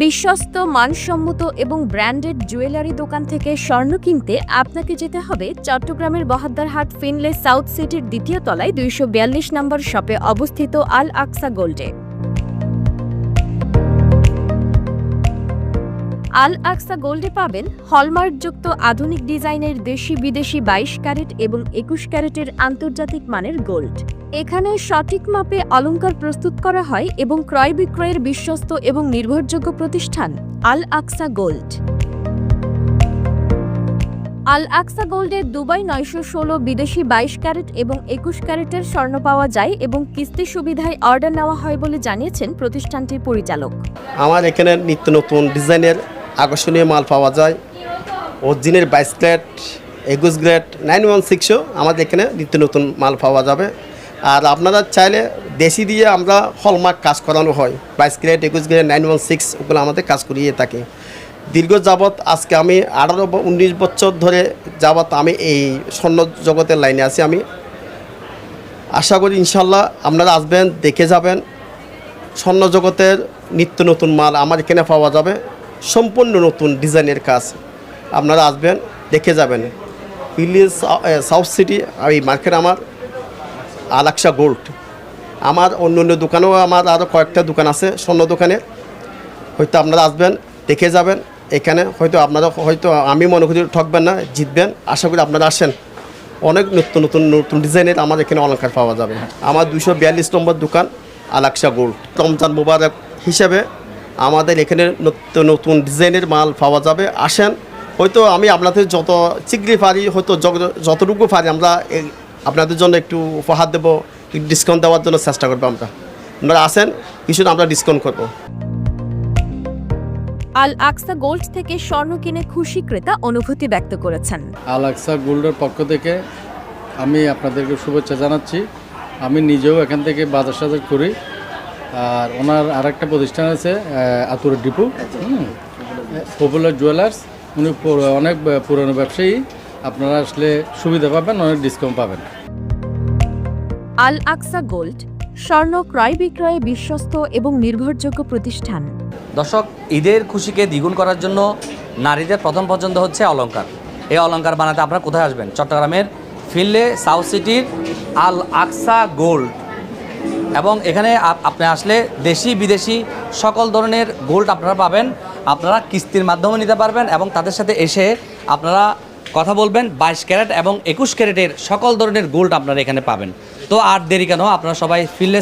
বিশ্বস্ত, মানসম্মত এবং ব্র্যান্ডেড জুয়েলারি দোকান থেকে স্বর্ণ কিনতে আপনাকে যেতে হবে চট্টগ্রামের বহদ্দারহাট ফিনলে সাউথ সিটির দ্বিতীয় তলায় 242 নম্বর শপে অবস্থিত আল আকসা গোল্ডে। আল আকসা গোল্ডে পাবেন হলমার্কযুক্ত আধুনিক ডিজাইনের দেশি বিদেশি 22 ক্যারেট এবং 21 ক্যারেটের আন্তর্জাতিক মানের গোল্ড। এখানে সঠিক মাপে অলংকার প্রস্তুত করা হয় এবং ক্রয় বিক্রয়ের বিশ্বস্ত এবং নির্ভরযোগ্য প্রতিষ্ঠান আল আকসা গোল্ড। আল আকসা গোল্ডে দুবাই 916 বিদেশি 22 ক্যারেট এবং 21 ক্যারেটের স্বর্ণ পাওয়া যায় এবং কিস্তি সুবিধায় অর্ডার নেওয়া হয় বলে জানিয়েছেন প্রতিষ্ঠানটির পরিচালক। আমার এখানে নিত্য নতুন ডিজাইনের আকর্ষণীয় মাল পাওয়া যায়। অরিজিনাল 22 ক্যারেট 21 গ্রেড 916 আমাদের এখানে নিত্য নতুন মাল পাওয়া যাবে। আর আপনারা চাইলে দেশি দিয়ে আমরা হলমার্ক কাজ করানো হয়। 22 ক্যারেট 21 গ্রেড 916 ওগুলো আমাদের কাজ করিয়ে থাকি। দীর্ঘ যাবৎ আজকে আমি 18-19 বছর ধরে যাবৎ আমি এই স্বর্ণ জগতের লাইনে আছি। আমি আশা করি ইনশাল্লাহ আপনারা আসবেন, দেখে যাবেন। স্বর্ণ জগতের নিত্য নতুন মাল আমার এখানে পাওয়া যাবে, সম্পূর্ণ নতুন ডিজাইনের কাজ। আপনারা আসবেন, দেখে যাবেন। ফিনলে সাউথ সিটি এই মার্কেট আমার আল আকসা গোল্ড। আমার অন্য অন্য দোকানেও আমার আরও কয়েকটা দোকান আছে স্বর্ণ দোকানের। হয়তো আপনারা আসবেন, দেখে যাবেন। এখানে আপনারা আমি মনে করি ঠকবেন না, জিতবেন। আশা করি আপনারা আসেন। অনেক নতুন ডিজাইনের আমার এখানে অলংকার পাওয়া যাবে। আমার 242 নম্বর দোকান আল আকসা গোল্ড। রমজান মুবারক হিসেবে আমাদের এখানে নতুন ডিজাইনের মাল পাওয়া যাবে। আসেন, হয়তো আমি আপনাদের যত শীঘ্রই পারি, হয়তো যতটুকু পারি আমরা আপনাদের জন্য একটু উপহার দেবো, ডিসকাউন্ট দেওয়ার জন্য চেষ্টা করবো। আপনারা আসেন, কিছু আমরা ডিসকাউন্ট করবো। আল আকসা গোল্ড থেকে স্বর্ণ কিনে খুশি ক্রেতা অনুভূতি ব্যক্ত করেছেন। আল আকসা গোল্ডের পক্ষ থেকে আমি আপনাদেরকে শুভেচ্ছা জানাচ্ছি। আমি নিজেও এখান থেকে বাজার সাজার করি। আর ওনার আরেকটা প্রতিষ্ঠান আছে আতুরের ডিপু, পপুলার জুয়েলার্স। উনি অনেক পুরনো ব্যবসায়ী। আপনারা আসলে সুবিধা পাবেন, অনেক ডিসকাউন্ট পাবেন। আল আকসা গোল্ড, স্বর্ণ ক্রয় বিক্রয়ে বিশ্বস্ত এবং নির্ভরযোগ্য প্রতিষ্ঠান। দর্শক, ঈদের খুশিকে দ্বিগুণ করার জন্য নারীদের প্রথম পছন্দ হচ্ছে অলংকার। এই অলংকার বানাতে আপনারা কোথায় আসবেন? চট্টগ্রামের ফিনলে সাউথ সিটির আল আকসা গোল্ড। এবং এখানে আপনি আসলে দেশি বিদেশি সকল ধরনের গোল্ড আপনারা পাবেন। আপনারা কিস্তির মাধ্যমে নিতে পারবেন এবং তাদের সাথে এসে আপনারা কথা বলবেন। 22 ক্যারেট এবং 21 ক্যারেটের সকল ধরনের গোল্ড আপনারা এখানে পাবেন। তো আর দেরি কেন, আপনারা সবাই ফিনলে